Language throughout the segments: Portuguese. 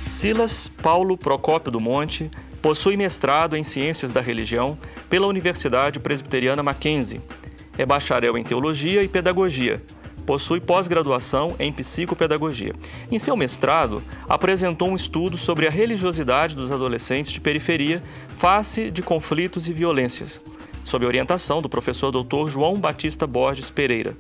Silas Paulo Procópio do Monte possui mestrado em Ciências da Religião pela Universidade Presbiteriana Mackenzie. É bacharel em Teologia e Pedagogia. Possui pós-graduação em Psicopedagogia. Em seu mestrado, apresentou um estudo sobre a religiosidade dos adolescentes de periferia face de conflitos e violências, sob orientação do professor Dr. João Batista Borges Pereira.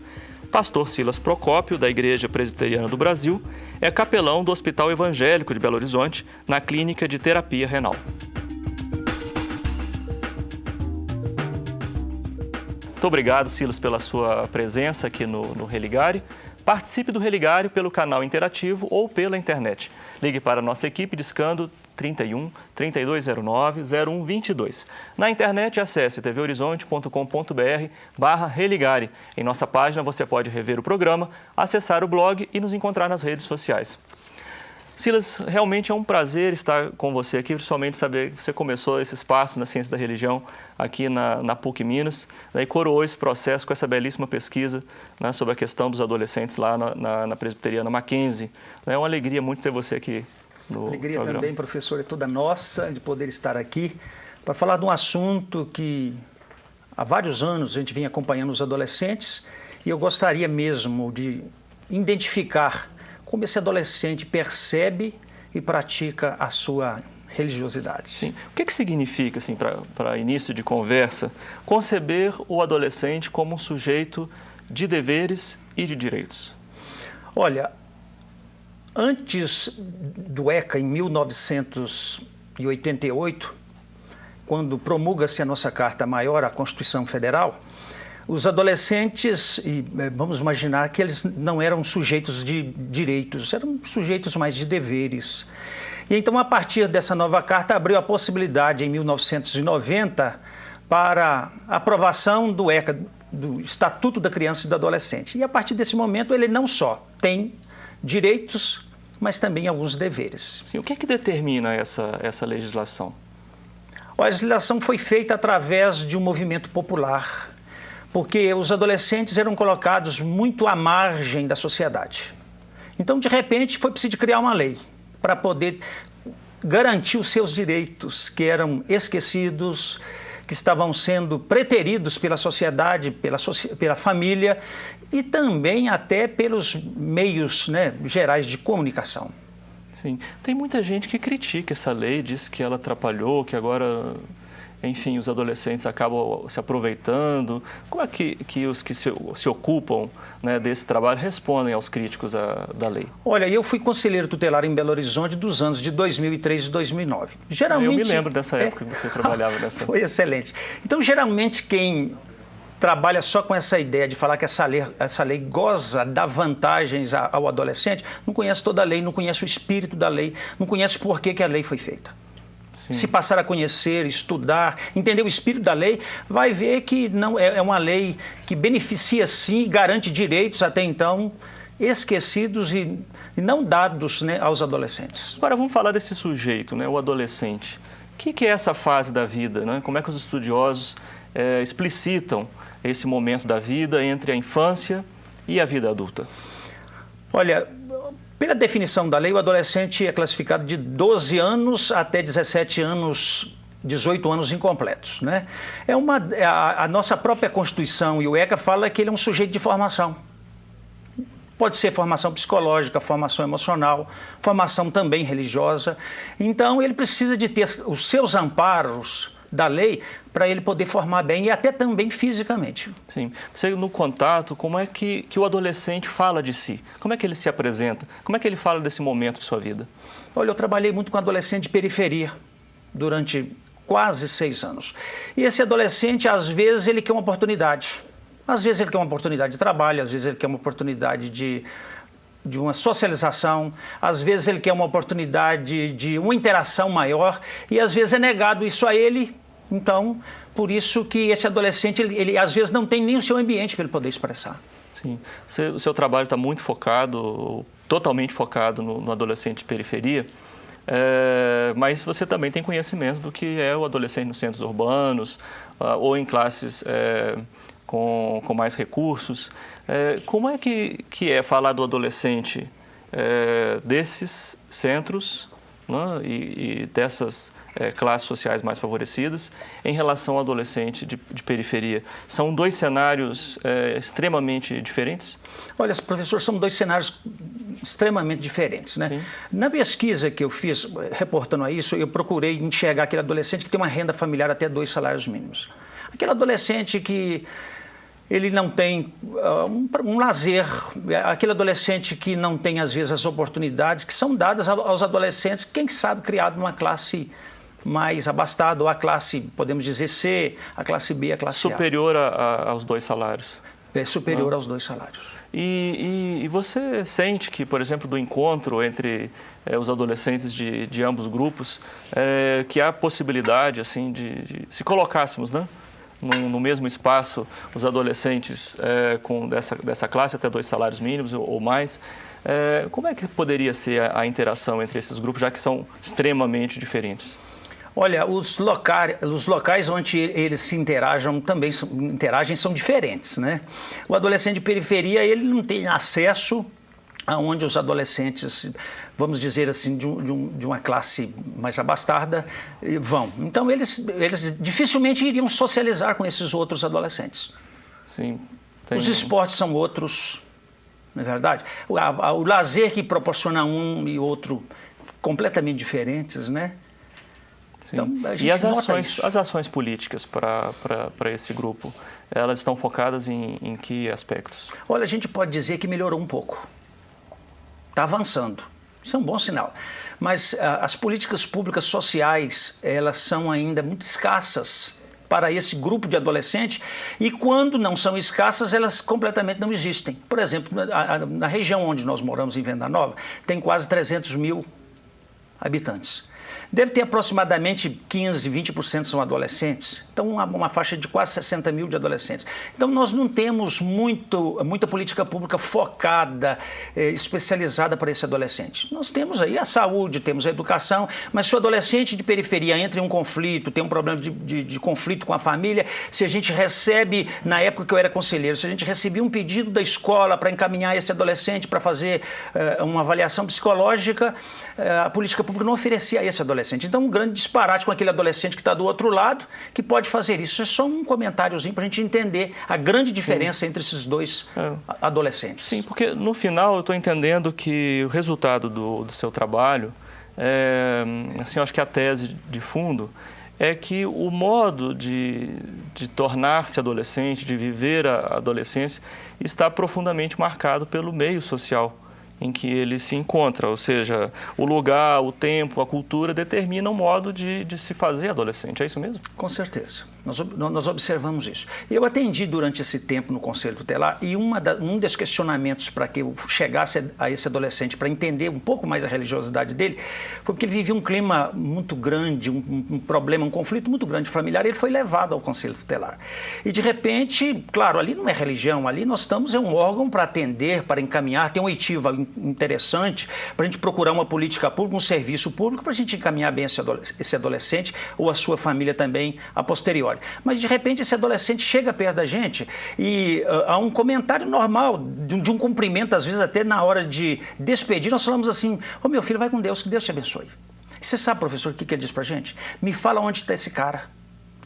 Pastor Silas Procópio, da Igreja Presbiteriana do Brasil, é capelão do Hospital Evangélico de Belo Horizonte, na Clínica de Terapia Renal. Muito obrigado, Silas, pela sua presença aqui no Religare. Participe do Religare pelo canal interativo ou pela internet. Ligue para a nossa equipe discando 31 3209 0122. Na internet, acesse tvhorizonte.com.br/religare. Em nossa página, você pode rever o programa, acessar o blog e nos encontrar nas redes sociais. Silas, realmente é um prazer estar com você aqui, principalmente saber que você começou esse espaço na ciência da religião aqui na PUC Minas, né, e coroou esse processo com essa belíssima pesquisa, né, sobre a questão dos adolescentes lá na Presbiteriana Mackenzie. É uma alegria muito ter você aqui no alegria programa. Também, professor, é toda nossa de poder estar aqui para falar de um assunto que há vários anos a gente vem acompanhando os adolescentes e eu gostaria mesmo de identificar como esse adolescente percebe e pratica a sua religiosidade. Sim. O que significa, assim, para início de conversa, conceber o adolescente como um sujeito de deveres e de direitos? Olha, antes do ECA, em 1988, quando promulga-se a nossa Carta Maior, a Constituição Federal, os adolescentes, vamos imaginar que eles não eram sujeitos de direitos, eram sujeitos mais de deveres. E então, a partir dessa nova carta, abriu a possibilidade, em 1990, para a aprovação do ECA, do Estatuto da Criança e do Adolescente. E a partir desse momento, ele não só tem direitos, mas também alguns deveres. Sim, o que determina essa legislação? A legislação foi feita através de um movimento popular, porque os adolescentes eram colocados muito à margem da sociedade. Então, de repente, foi preciso criar uma lei para poder garantir os seus direitos, que eram esquecidos, que estavam sendo preteridos pela sociedade, pela família e também até pelos meios, né, gerais de comunicação. Sim. Tem muita gente que critica essa lei, diz que ela atrapalhou, que agora, enfim, os adolescentes acabam se aproveitando. Como é que os que se ocupam, né, desse trabalho respondem aos críticos da lei? Olha, eu fui conselheiro tutelar em Belo Horizonte dos anos de 2003 e 2009. Geralmente, eu me lembro dessa época que você trabalhava nessa. Foi excelente. Então, geralmente, quem trabalha só com essa ideia de falar que essa lei goza, dá vantagens ao adolescente, não conhece toda a lei, não conhece o espírito da lei, não conhece por que a lei foi feita. Sim. Se passar a conhecer, estudar, entender o espírito da lei, vai ver que não é uma lei que beneficia sim e garante direitos até então esquecidos e não dados, né, aos adolescentes. Agora vamos falar desse sujeito, né, o adolescente. O que é essa fase da vida, né? Como é que os estudiosos explicitam esse momento da vida entre a infância e a vida adulta? Olha, pela definição da lei, o adolescente é classificado de 12 anos até 17 anos, 18 anos incompletos, né? A nossa própria Constituição e o ECA fala que ele é um sujeito de formação. Pode ser formação psicológica, formação emocional, formação também religiosa. Então, ele precisa de ter os seus amparos da lei para ele poder formar bem e até também fisicamente. Sim. Você, no contato, como é que o adolescente fala de si? Como é que ele se apresenta? Como é que ele fala desse momento de sua vida? Olha, eu trabalhei muito com adolescente de periferia durante quase 6 anos. E esse adolescente, às vezes, ele quer uma oportunidade. Às vezes ele quer uma oportunidade de trabalho, às vezes ele quer uma oportunidade de uma socialização, às vezes ele quer uma oportunidade de uma interação maior e às vezes é negado isso a ele. Então, por isso que esse adolescente, ele às vezes não tem nem o seu ambiente para ele poder expressar. Sim. O seu trabalho está muito focado, totalmente focado no adolescente de periferia, mas você também tem conhecimento do que é o adolescente nos centros urbanos ou em classes com mais recursos. Como é que é falar do adolescente desses centros, né, e dessas classes sociais mais favorecidas em relação ao adolescente de periferia? São dois cenários extremamente diferentes? Olha, professor, são dois cenários extremamente diferentes, né? Sim. Na pesquisa que eu fiz, reportando a isso, eu procurei enxergar aquele adolescente que tem uma renda familiar até 2 salários mínimos. Aquele adolescente que ele não tem um lazer, aquele adolescente que não tem, às vezes, as oportunidades que são dadas aos adolescentes, quem sabe, criado numa classe mais abastada, ou a classe, podemos dizer, C, a classe B, a classe superior aos 2 salários. Superior aos 2 salários. E você sente que, por exemplo, do encontro entre os adolescentes de ambos grupos, que há possibilidade, assim, de se colocássemos, né, no mesmo espaço, os adolescentes dessa classe, até 2 salários mínimos ou mais, como é que poderia ser a interação entre esses grupos, já que são extremamente diferentes? Olha, os locais onde eles se interagem são diferentes, né? O adolescente de periferia, ele não tem acesso aonde os adolescentes, vamos dizer assim, de uma classe mais abastada, vão. Então, eles dificilmente iriam socializar com esses outros adolescentes. Sim. Os esportes são outros, não é verdade? O lazer que proporciona um e outro completamente diferentes, né? Sim. Então, e as ações políticas para esse grupo, elas estão focadas em que aspectos? Olha, a gente pode dizer que melhorou um pouco. Está avançando. Isso é um bom sinal. Mas as políticas públicas sociais, elas são ainda muito escassas para esse grupo de adolescentes, e quando não são escassas, elas completamente não existem. Por exemplo, na região onde nós moramos, em Venda Nova, tem quase 300 mil habitantes. Deve ter aproximadamente 15%, 20% são adolescentes. Então, uma faixa de quase 60 mil de adolescentes. Então, nós não temos muita política pública focada, especializada para esse adolescente. Nós temos aí a saúde, temos a educação, mas se o adolescente de periferia entra em um conflito, tem um problema de conflito com a família, se a gente recebe, na época que eu era conselheiro, se a gente recebia um pedido da escola para encaminhar esse adolescente para fazer uma avaliação psicológica, a política pública não oferecia a esse adolescente. Então, um grande disparate com aquele adolescente que está do outro lado, que pode fazer isso. Isso é só um comentáriozinho para a gente entender a grande diferença entre esses dois adolescentes. Sim, porque no final eu estou entendendo que o resultado do seu trabalho, assim, eu acho que a tese de fundo é que o modo de tornar-se adolescente, de viver a adolescência, está profundamente marcado pelo meio social em que ele se encontra, ou seja, o lugar, o tempo, a cultura determinam o modo de se fazer adolescente, é isso mesmo? Com certeza, nós observamos isso. Eu atendi durante esse tempo no Conselho Tutelar e um dos questionamentos para que eu chegasse a esse adolescente, para entender um pouco mais a religiosidade dele, foi porque ele vivia um clima muito grande, um problema, um conflito muito grande familiar, e ele foi levado ao Conselho Tutelar. E de repente, claro, ali não é religião, ali nós estamos, é um órgão para atender, para encaminhar, tem um oitiva interessante para a gente procurar uma política pública, um serviço público para a gente encaminhar bem esse adolescente ou a sua família também a posteriori. Mas de repente esse adolescente chega perto da gente e há um comentário normal, de um cumprimento, às vezes até na hora de despedir, nós falamos assim: ô meu filho, vai com Deus, que Deus te abençoe. E você sabe, professor, o que ele diz para a gente? Me fala onde está esse cara.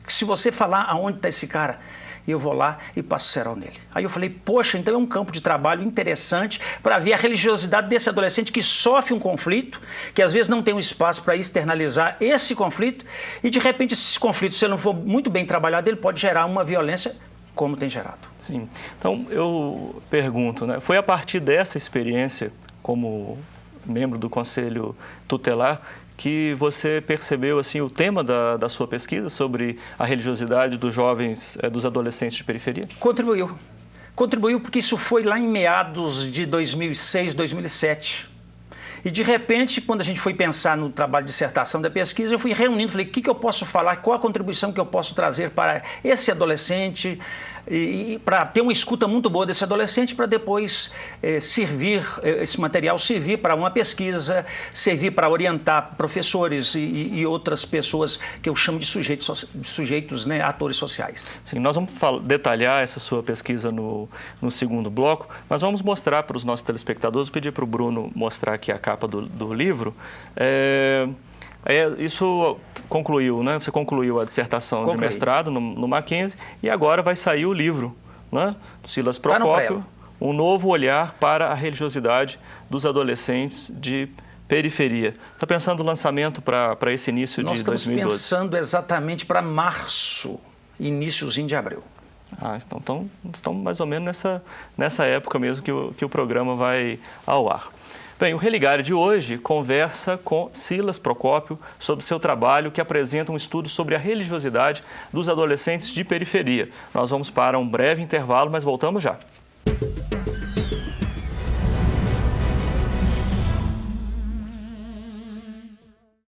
Se você falar aonde está esse cara, eu vou lá e passo cerol nele. Aí eu falei, poxa, então é um campo de trabalho interessante para ver a religiosidade desse adolescente que sofre um conflito, que às vezes não tem um espaço para externalizar esse conflito, e de repente esse conflito, se ele não for muito bem trabalhado, ele pode gerar uma violência como tem gerado. Sim. Então eu pergunto, né, foi a partir dessa experiência como membro do Conselho Tutelar que você percebeu assim o tema da sua pesquisa sobre a religiosidade dos jovens, dos adolescentes de periferia? Contribuiu porque isso foi lá em meados de 2006, 2007. E de repente, quando a gente foi pensar no trabalho de dissertação da pesquisa, eu fui reunindo, falei, o que eu posso falar, qual a contribuição que eu posso trazer para esse adolescente, e para ter uma escuta muito boa desse adolescente, para depois esse material servir para uma pesquisa, servir para orientar professores e outras pessoas que eu chamo de sujeitos, né, atores sociais. Sim, nós vamos detalhar essa sua pesquisa no segundo bloco, mas vamos mostrar para os nossos telespectadores, vou pedir para o Bruno mostrar aqui a capa do livro. Isso concluiu, né? Você concluiu a dissertação de mestrado no Mackenzie e agora vai sair o livro, né? Do Silas Procópio, Um Novo Olhar para a Religiosidade dos Adolescentes de Periferia. Está pensando no lançamento para esse início de 2012? Nós estamos pensando exatamente para março, iniciozinho de abril. Então mais ou menos nessa época mesmo que o programa vai ao ar. Bem, o Religare de hoje conversa com Silas Procópio sobre seu trabalho que apresenta um estudo sobre a religiosidade dos adolescentes de periferia. Nós vamos para um breve intervalo, mas voltamos já.